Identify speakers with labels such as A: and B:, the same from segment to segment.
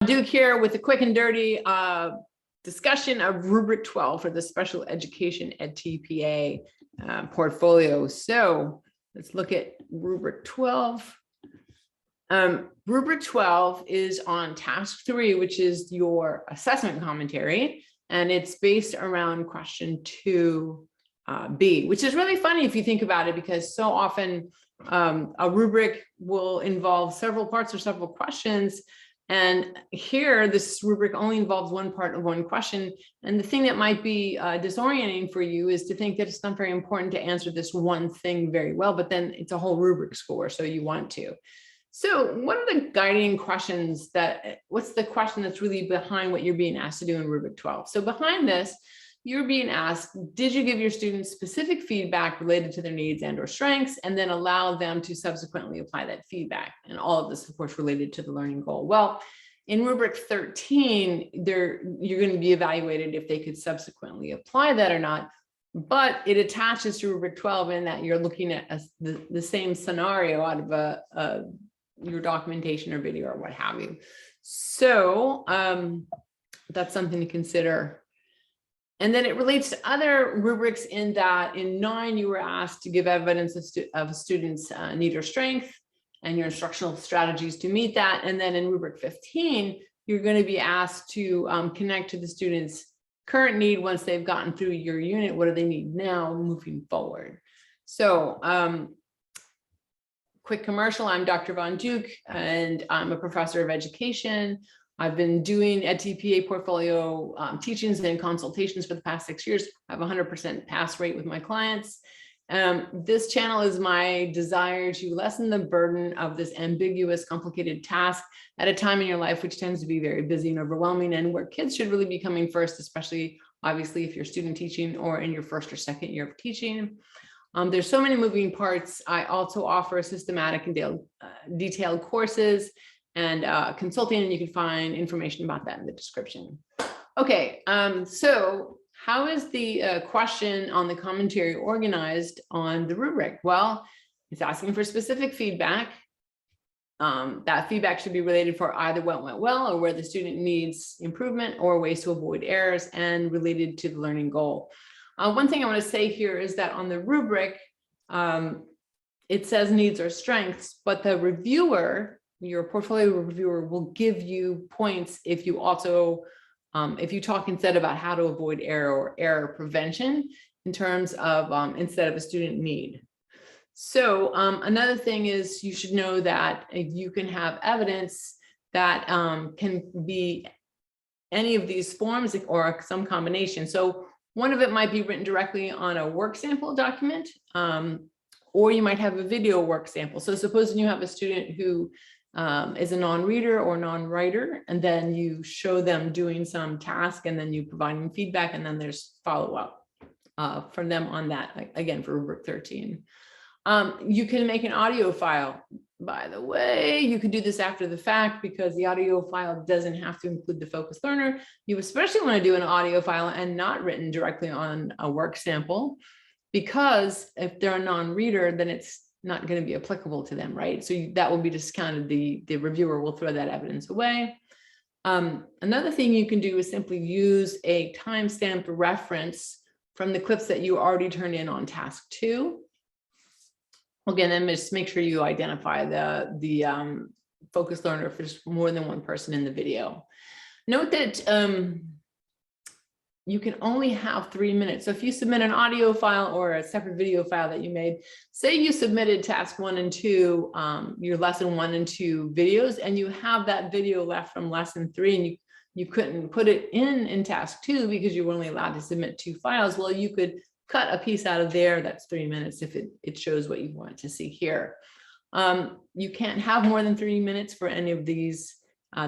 A: Duke here with a quick and dirty discussion of rubric 12 for the special education ed TPA portfolio. So let's look at rubric 12. Rubric 12 is on task 3, which is your assessment commentary, and it's based around question 2B, which is really funny if you think about it, because so often a rubric will involve several parts or several questions. And here, this rubric only involves one part of one question. And the thing that might be disorienting for you is to think that it's not very important to answer this one thing very well, but then it's a whole rubric score, so you want to. So what are the guiding questions what's the question that's really behind what you're being asked to do in rubric 12? So behind this, you're being asked, did you give your students specific feedback related to their needs and or strengths, and then allow them to subsequently apply that feedback? And all of this, of course, related to the learning goal. Well, in rubric 13, you're going to be evaluated if they could subsequently apply that or not, but it attaches to rubric 12 in that you're looking at the same scenario out of your documentation or video or what have you. So that's something to consider. And then it relates to other rubrics in that in 9, you were asked to give evidence of a student's need or strength and your instructional strategies to meet that. And then in rubric 15, you're going to be asked to connect to the student's current need once they've gotten through your unit. What do they need now moving forward? So quick commercial, I'm Dr. Von Duke, and I'm a professor of education. I've been doing ed TPA portfolio teachings and consultations for the past 6 years. I have a 100% pass rate with my clients. This channel is my desire to lessen the burden of this ambiguous, complicated task at a time in your life which tends to be very busy and overwhelming, and where kids should really be coming first, especially obviously if you're student teaching or in your first or second year of teaching. There's so many moving parts. I also offer systematic and detailed courses and consulting, and you can find information about that in the description. Okay, so how is the question on the commentary organized on the rubric? Well, it's asking for specific feedback. That feedback should be related for either what went well or where the student needs improvement or ways to avoid errors, and related to the learning goal. One thing I want to say here is that on the rubric, it says needs or strengths, but the reviewer, your portfolio reviewer, will give you points if you also, if you talk instead about how to avoid error or error prevention in terms of instead of a student need. So another thing is you should know that you can have evidence that can be any of these forms or some combination. So one of it might be written directly on a work sample document, or you might have a video work sample. So supposing you have a student who is a non-reader or non-writer, and then you show them doing some task, and then you provide them feedback, and then there's follow-up from them on that, again, for rubric 13. You can make an audio file. By the way, you can do this after the fact, because the audio file doesn't have to include the focused learner. You especially want to do an audio file and not written directly on a work sample, because if they're a non-reader, then it's not going to be applicable to them, right? So that will be discounted. The reviewer will throw that evidence away. Another thing you can do is simply use a timestamped reference from the clips that you already turned in on task 2. Again, then just make sure you identify the focused learner if there's more than one person in the video. Note that you can only have 3 minutes. So if you submit an audio file or a separate video file that you made, say you submitted task 1 and 2, your lesson 1 and 2 videos, and you have that video left from lesson 3, and you couldn't put it in task 2 because you were only allowed to submit 2 files. Well, you could cut a piece out of there. That's 3 minutes if it shows what you want to see here. You can't have more than 3 minutes for any of these,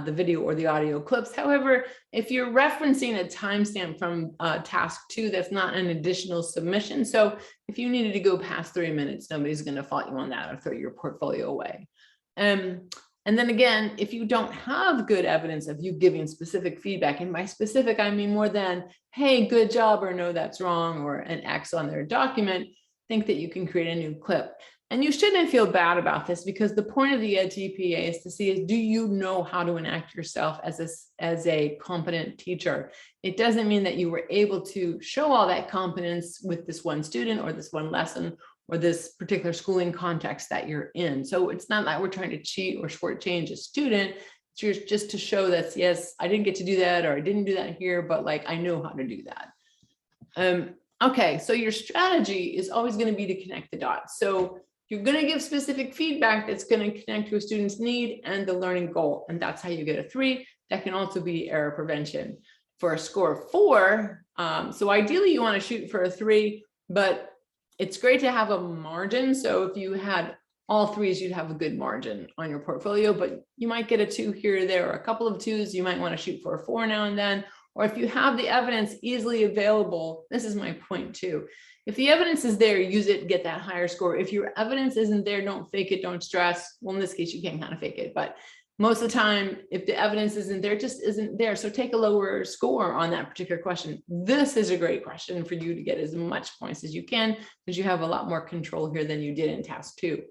A: the video or the audio clips. However, if you're referencing a timestamp from task 2, that's not an additional submission. So if you needed to go past 3 minutes, nobody's going to fault you on that or throw your portfolio away. And then again, if you don't have good evidence of you giving specific feedback, and by specific, I mean more than, hey, good job, or no, that's wrong, or an X on their document, think that you can create a new clip. And you shouldn't feel bad about this, because the point of the TPA is to see, do you know how to enact yourself as a competent teacher? It doesn't mean that you were able to show all that competence with this one student or this one lesson or this particular schooling context that you're in. So it's not that we're trying to cheat or shortchange a student. It's just to show that, yes, I didn't get to do that, or I didn't do that here, but like I know how to do that. Okay, so your strategy is always going to be to connect the dots. So you're going to give specific feedback that's going to connect to a student's need and the learning goal. And that's how you get a 3. That can also be error prevention. For a score of 4, so ideally you want to shoot for a 3, but it's great to have a margin. So if you had all 3s, you'd have a good margin on your portfolio, but you might get a 2 here or there, or a couple of 2s. You might want to shoot for a 4 now and then. Or if you have the evidence easily available, this is my point too. If the evidence is there, use it, get that higher score. If your evidence isn't there, don't fake it, don't stress. Well, in this case, you can kind of fake it, but most of the time, if the evidence isn't there, it just isn't there. So take a lower score on that particular question. This is a great question for you to get as much points as you can, because you have a lot more control here than you did in task 2.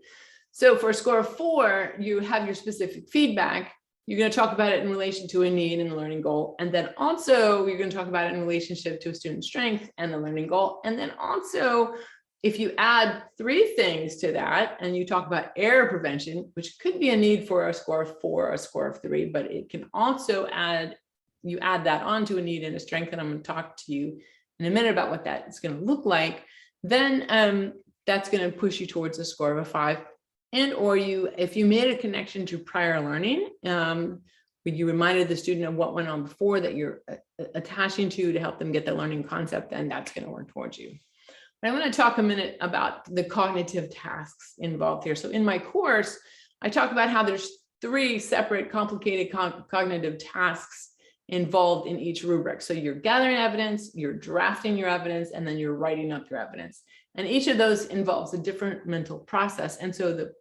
A: So for a score of 4, you have your specific feedback. You're going to talk about it in relation to a need and the learning goal. And then also you're going to talk about it in relationship to a student's strength and the learning goal. And then also, if you add 3 things to that and you talk about error prevention, which could be a need for a score of 4 or a score of 3, but it can also you add that onto a need and a strength. And I'm going to talk to you in a minute about what that is going to look like. Then that's going to push you towards a score of a 5. And or if you made a connection to prior learning, you reminded the student of what went on before that you're attaching to help them get the learning concept, then that's going to work towards you. But I want to talk a minute about the cognitive tasks involved here. So in my course, I talk about how there's 3 separate complicated cognitive tasks involved in each rubric. So you're gathering evidence, you're drafting your evidence, and then you're writing up your evidence. And each of those involves a different mental process. And so the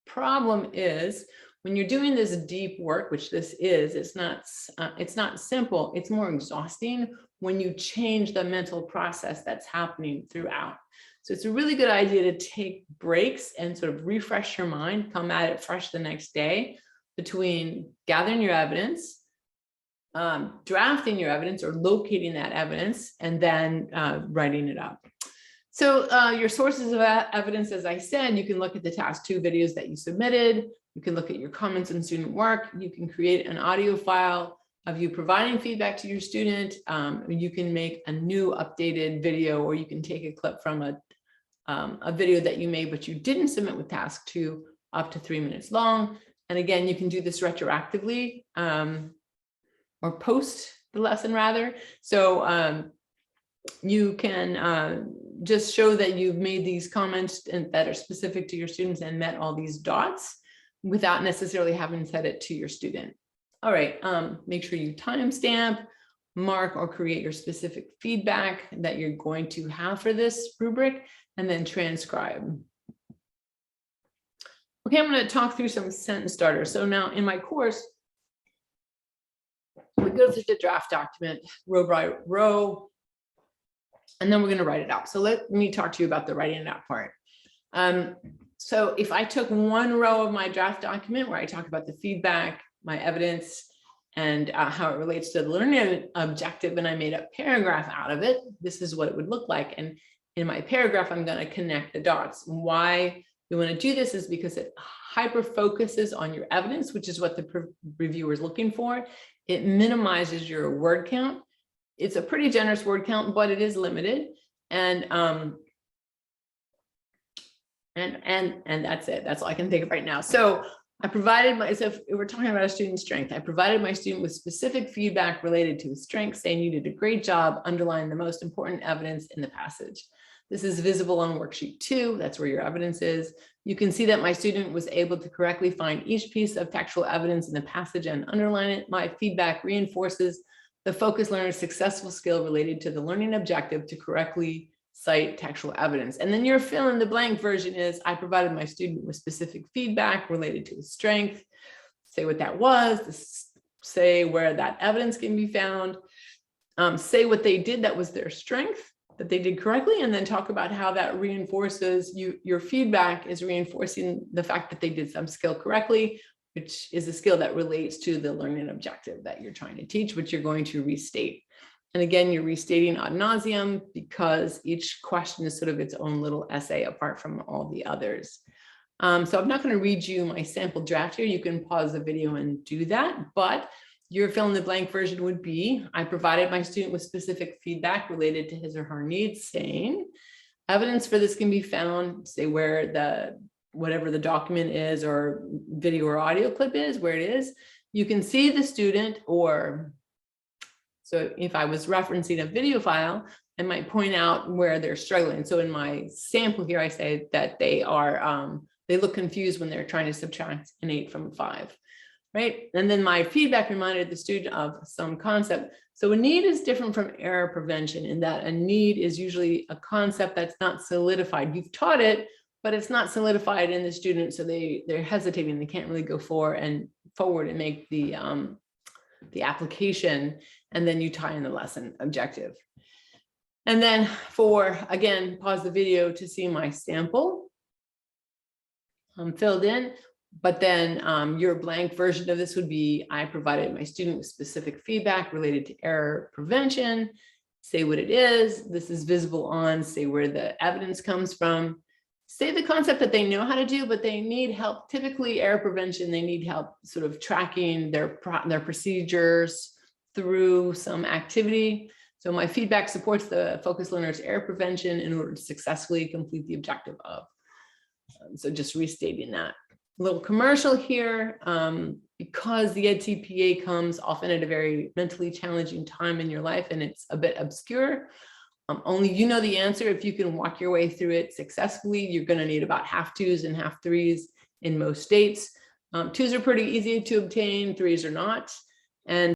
A: problem is, when you're doing this deep work, which this is, it's not simple, it's more exhausting when you change the mental process that's happening throughout. So it's a really good idea to take breaks and sort of refresh your mind, come at it fresh the next day, between gathering your evidence, drafting your evidence or locating that evidence, and then writing it up. So your sources of evidence, as I said, you can look at the task 2 videos that you submitted. You can look at your comments and student work. You can create an audio file of you providing feedback to your student. You can make a new updated video, or you can take a clip from a video that you made but you didn't submit with task 2, up to 3 minutes long. And again, you can do this retroactively or post the lesson rather. So you can just show that you've made these comments that are specific to your students and met all these dots without necessarily having said it to your student. All right, make sure you timestamp, mark, or create your specific feedback that you're going to have for this rubric, and then transcribe. Okay, I'm going to talk through some sentence starters. So now in my course, we go through the draft document row by row, and then we're going to write it out. So let me talk to you about the writing it out part. So if I took one row of my draft document where I talk about the feedback, my evidence, and how it relates to the learning objective, and I made a paragraph out of it, this is what it would look like. And in my paragraph, I'm going to connect the dots. Why you want to do this is because it hyper focuses on your evidence, which is what the reviewer is looking for. It minimizes your word count. It's a pretty generous word count, but it is limited. And that's it. That's all I can think of right now. So I provided so if we're talking about a student's strength, I provided my student with specific feedback related to his strengths, saying you did a great job underlining the most important evidence in the passage. This is visible on worksheet 2. That's where your evidence is. You can see that my student was able to correctly find each piece of textual evidence in the passage and underline it. My feedback reinforces the focused learner's successful skill related to the learning objective to correctly cite textual evidence. And then your fill in the blank version is, I provided my student with specific feedback related to his strength. Say what that was, say where that evidence can be found, say what they did that was their strength, that they did correctly, and then talk about how that reinforces your feedback is reinforcing the fact that they did some skill correctly, which is a skill that relates to the learning objective that you're trying to teach, which you're going to restate. And again, you're restating ad nauseum because each question is sort of its own little essay apart from all the others. So I'm not going to read you my sample draft here. You can pause the video and do that, but your fill in the blank version would be, I provided my student with specific feedback related to his or her needs, saying, evidence for this can be found, say where whatever the document is or video or audio clip is, where it is. You can see the student, or so if I was referencing a video file, I might point out where they're struggling. So in my sample here, I say that they look confused when they're trying to subtract an 8 from 5. Right. And then my feedback reminded the student of some concept. So a need is different from error prevention in that a need is usually a concept that's not solidified. You've taught it, but it's not solidified in the student. So they're hesitating. They can't really go forward and make the application. And then you tie in the lesson objective. And then again, pause the video to see my sample filled in. But then your blank version of this would be, I provided my student with specific feedback related to error prevention, say what it is, this is visible on, say where the evidence comes from, say the concept that they know how to do, but they need help. Typically error prevention, they need help sort of tracking their procedures through some activity. So my feedback supports the focused learner's error prevention in order to successfully complete the objective of. So just restating that. A little commercial here, because the EdTPA comes often at a very mentally challenging time in your life and it's a bit obscure. Only you know the answer. If you can walk your way through it successfully, you're going to need about half 2s and half 3s in most states. 2s are pretty easy to obtain, 3s are not. And